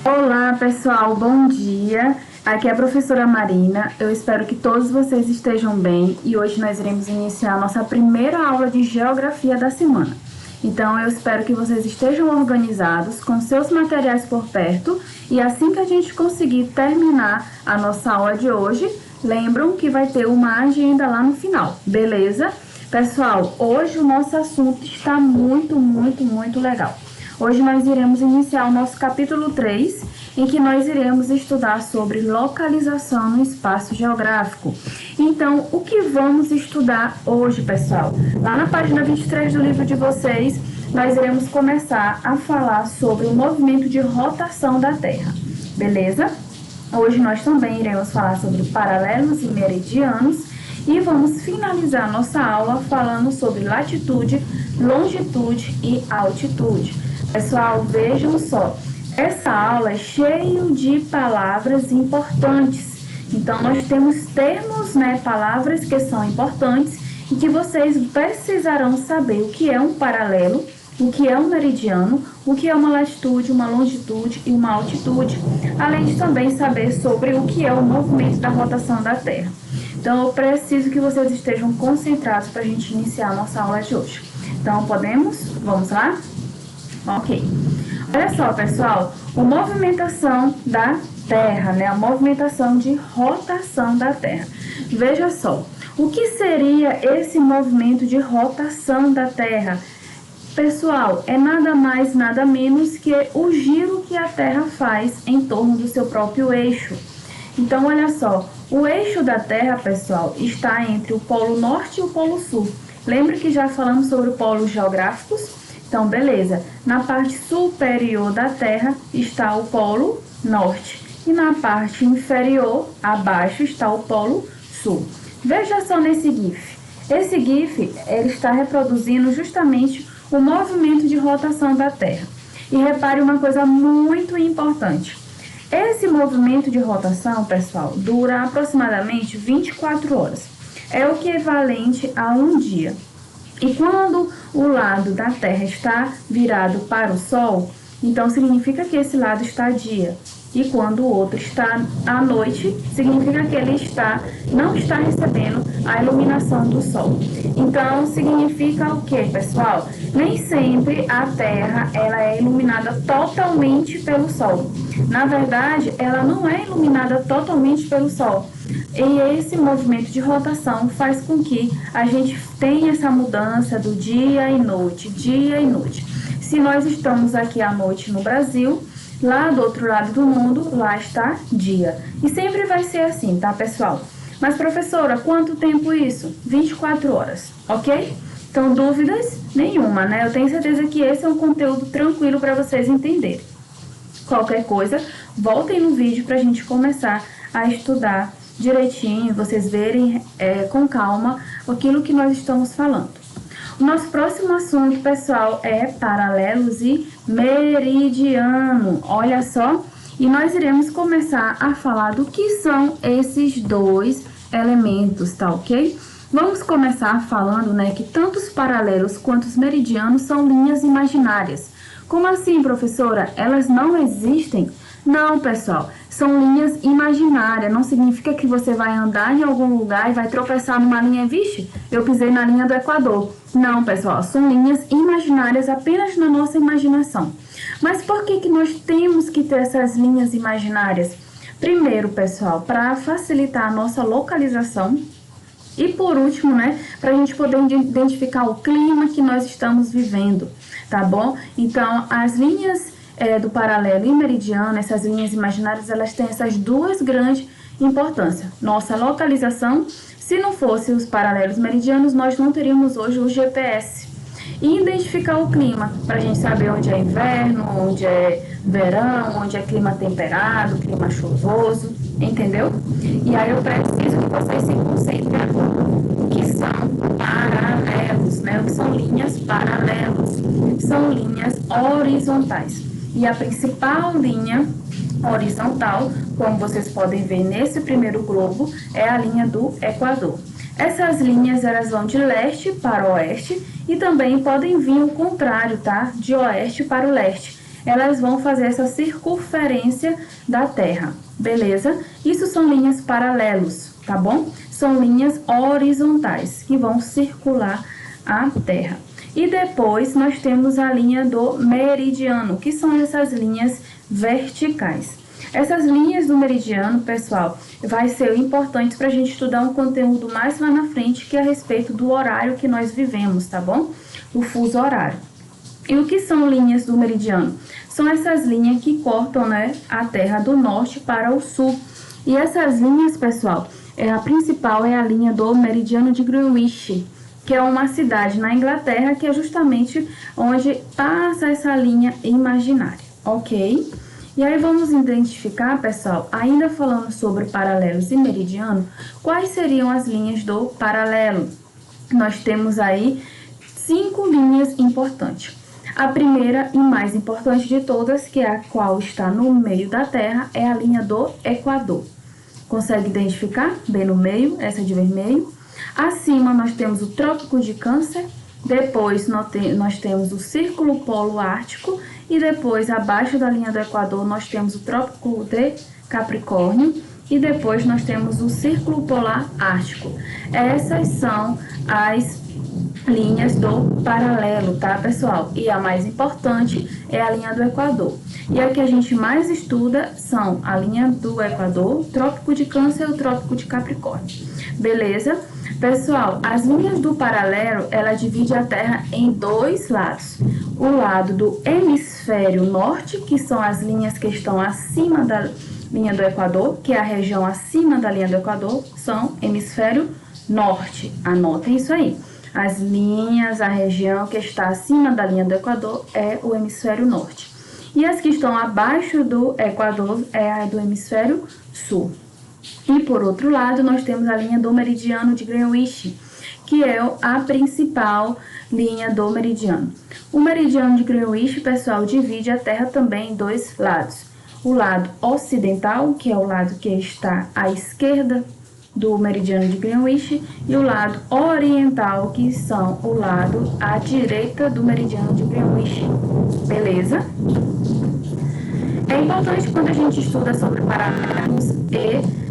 Olá, pessoal, bom dia. Aqui é a professora Marina. Eu espero que todos vocês estejam bem e hoje nós iremos iniciar a nossa primeira aula de geografia da semana. Então, eu espero que vocês estejam organizados com seus materiais por perto e assim que a gente conseguir terminar a nossa aula de hoje, lembram que vai ter uma agenda lá no final, beleza? Pessoal, hoje o nosso assunto está muito legal. Hoje nós iremos iniciar o nosso capítulo 3, em que nós iremos estudar sobre localização no espaço geográfico. Então, o que vamos estudar hoje, pessoal? Lá na página 23 do livro de vocês, nós iremos começar a falar sobre o movimento de rotação da Terra, beleza? Hoje nós também iremos falar sobre paralelos e meridianos e vamos finalizar nossa aula falando sobre latitude, longitude e altitude. Pessoal, vejam só, essa aula é cheia de palavras importantes. Então, nós temos termos, palavras que são importantes e que vocês precisarão saber o que é um paralelo, o que é um meridiano, o que é uma latitude, uma longitude e uma altitude, além de também saber sobre o que é o movimento da rotação da Terra. Então, eu preciso que vocês estejam concentrados para a gente iniciar a nossa aula de hoje. Então, podemos? Vamos lá? Ok. Olha só, pessoal, a movimentação da Terra, a movimentação de rotação da Terra. Veja só, o que seria esse movimento de rotação da Terra? Pessoal, é nada mais, nada menos que o giro que a Terra faz em torno do seu próprio eixo. Então, olha só, o eixo da Terra, pessoal, está entre o Polo Norte e o Polo Sul. Lembra que já falamos sobre polos geográficos? Então, beleza. Na parte superior da Terra está o Polo Norte e na parte inferior, abaixo, está o Polo Sul. Veja só nesse GIF. Esse GIF ele está reproduzindo justamente o movimento de rotação da Terra. E repare uma coisa muito importante. Esse movimento de rotação, pessoal, dura aproximadamente 24 horas. É o equivalente a um dia. E quando o lado da Terra está virado para o Sol, então significa que esse lado está dia. E quando o outro está à noite, significa que ele não está recebendo a iluminação do Sol. Então, significa o que, pessoal? Nem sempre a Terra ela é iluminada totalmente pelo Sol. Na verdade, ela não é iluminada totalmente pelo Sol. E esse movimento de rotação faz com que a gente tenha essa mudança do dia e noite, dia e noite. Se nós estamos aqui à noite no Brasil, lá do outro lado do mundo, lá está dia. E sempre vai ser assim, tá, pessoal? Mas, professora, quanto tempo isso? 24 horas, ok? Então, dúvidas nenhuma, né? Eu tenho certeza que esse é um conteúdo tranquilo para vocês entenderem. Qualquer coisa, voltem no vídeo para a gente começar a estudar direitinho, vocês verem com calma aquilo que nós estamos falando. O nosso próximo assunto, pessoal, é paralelos e meridiano. Olha só, e nós iremos começar a falar do que são esses dois elementos, tá ok? Vamos começar falando, que tanto os paralelos quanto os meridianos são linhas imaginárias. Como assim, professora? Elas não existem? Não, pessoal, são linhas imaginárias, não significa que você vai andar em algum lugar e vai tropeçar numa linha, vixe, eu pisei na linha do Equador. Não, pessoal, são linhas imaginárias apenas na nossa imaginação. Mas por que nós temos que ter essas linhas imaginárias? Primeiro, pessoal, para facilitar a nossa localização e por último, para a gente poder identificar o clima que nós estamos vivendo, tá bom? Então, as linhas do paralelo e meridiano, essas linhas imaginárias, elas têm essas duas grandes importâncias. Nossa localização, se não fosse os paralelos meridianos, nós não teríamos hoje o GPS. E identificar o clima, para a gente saber onde é inverno, onde é verão, onde é clima temperado, clima chuvoso, entendeu? E aí eu preciso que vocês se concentrem agora. O que são paralelos, O que são linhas paralelas? São linhas horizontais. E a principal linha horizontal, como vocês podem ver nesse primeiro globo, é a linha do Equador. Essas linhas elas vão de leste para oeste e também podem vir o contrário, tá? De oeste para o leste. elas vão fazer essa circunferência da Terra, beleza? Isso são linhas paralelos, tá bom? São linhas horizontais que vão circular a Terra. E depois nós temos a linha do meridiano, que são essas linhas verticais. Essas linhas do meridiano, pessoal, vai ser importante para a gente estudar um conteúdo mais lá na frente, que é a respeito do horário que nós vivemos, tá bom? O fuso horário. E o que são linhas do meridiano? São essas linhas que cortam, né, a Terra do norte para o sul. E essas linhas, pessoal, a principal é a linha do meridiano de Greenwich, que é uma cidade na Inglaterra, que é justamente onde passa essa linha imaginária, ok? E aí vamos identificar, pessoal, ainda falando sobre paralelos e meridiano, quais seriam as linhas do paralelo? Nós temos aí 5 linhas importantes. A primeira e mais importante de todas, que é a qual está no meio da Terra, é a linha do Equador. Consegue identificar? Bem no meio, essa de vermelho. Acima nós temos o Trópico de Câncer, depois nós temos o Círculo Polo Ártico e depois abaixo da linha do Equador nós temos o Trópico de Capricórnio e depois nós temos o Círculo Polar Ártico. Essas são as linhas do paralelo, tá, pessoal? E a mais importante é a linha do Equador. E a que a gente mais estuda são a linha do Equador, o Trópico de Câncer e o Trópico de Capricórnio. Beleza? Pessoal, as linhas do paralelo, ela divide a Terra em 2 lados. O lado do hemisfério norte, que são as linhas que estão acima da linha do Equador, que é a região acima da linha do Equador, são hemisfério norte. Anotem isso aí. As linhas, a região que está acima da linha do Equador é o hemisfério norte. E as que estão abaixo do Equador é a do hemisfério sul. E por outro lado, nós temos a linha do meridiano de Greenwich, que é a principal linha do meridiano. O meridiano de Greenwich, pessoal, divide a Terra também em 2 lados. O lado ocidental, que é o lado que está à esquerda do meridiano de Greenwich, e o lado oriental, que são o lado à direita do meridiano de Greenwich. Beleza? É importante quando a gente estuda sobre paralelos e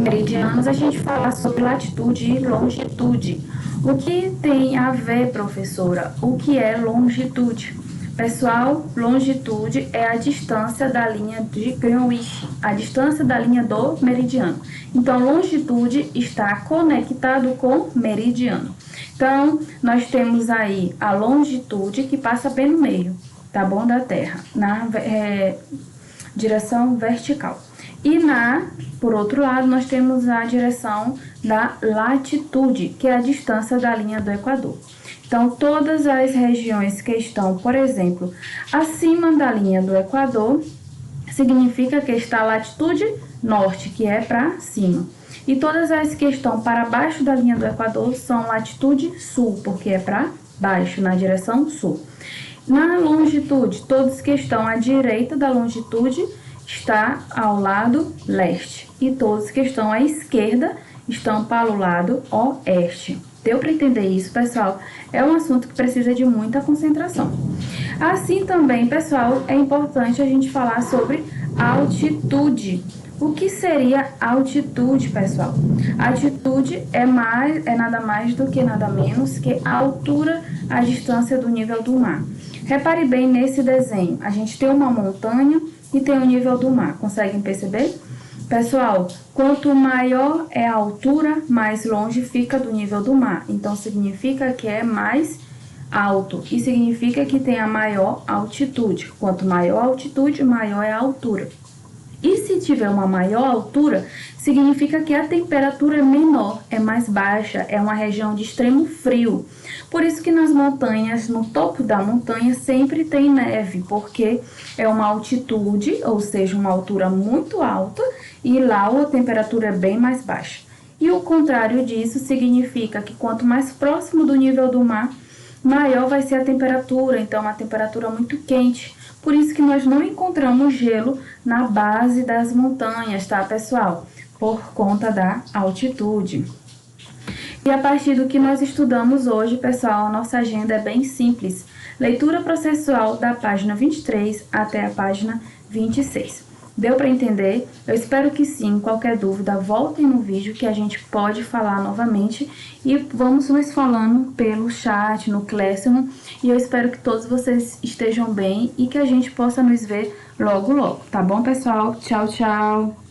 meridianos, a gente falar sobre latitude e longitude. O que tem a ver, professora? O que é longitude? Pessoal, longitude é a distância da linha de Greenwich, a distância da linha do meridiano. Então, longitude está conectado com meridiano. Então, nós temos aí a longitude que passa bem no meio, tá bom, da Terra, na direção vertical. E por outro lado, nós temos a direção da latitude, que é a distância da linha do Equador. Então, todas as regiões que estão, por exemplo, acima da linha do Equador, significa que está a latitude norte, que é para cima. E todas as que estão para baixo da linha do Equador são latitude sul, porque é para baixo, na direção sul. Na longitude, todos que estão à direita da longitude está ao lado leste. E todos que estão à esquerda estão para o lado oeste. Deu para entender isso, pessoal? É um assunto que precisa de muita concentração. Assim também, pessoal, é importante a gente falar sobre altitude. O que seria altitude, pessoal? Altitude é nada mais do que nada menos que a altura, a distância do nível do mar. Repare bem nesse desenho. A gente tem uma montanha e tem o nível do mar. Conseguem perceber? Pessoal, quanto maior é a altura, mais longe fica do nível do mar. Então, significa que é mais alto e significa que tem a maior altitude. Quanto maior a altitude, maior é a altura. E se tiver uma maior altura, significa que a temperatura é menor, é mais baixa, é uma região de extremo frio. Por isso que nas montanhas, no topo da montanha, sempre tem neve, porque é uma altitude, ou seja, uma altura muito alta, e lá a temperatura é bem mais baixa. E o contrário disso significa que quanto mais próximo do nível do mar, maior vai ser a temperatura, então uma temperatura muito quente. Por isso que nós não encontramos gelo na base das montanhas, tá, pessoal? Por conta da altitude. E a partir do que nós estudamos hoje, pessoal, a nossa agenda é bem simples. Leitura processual da página 23 até a página 26. Deu para entender? Eu espero que sim. Qualquer dúvida, voltem no vídeo que a gente pode falar novamente e vamos nos falando pelo chat, no Classroom. E eu espero que todos vocês estejam bem e que a gente possa nos ver logo, logo. Tá bom, pessoal? Tchau, tchau!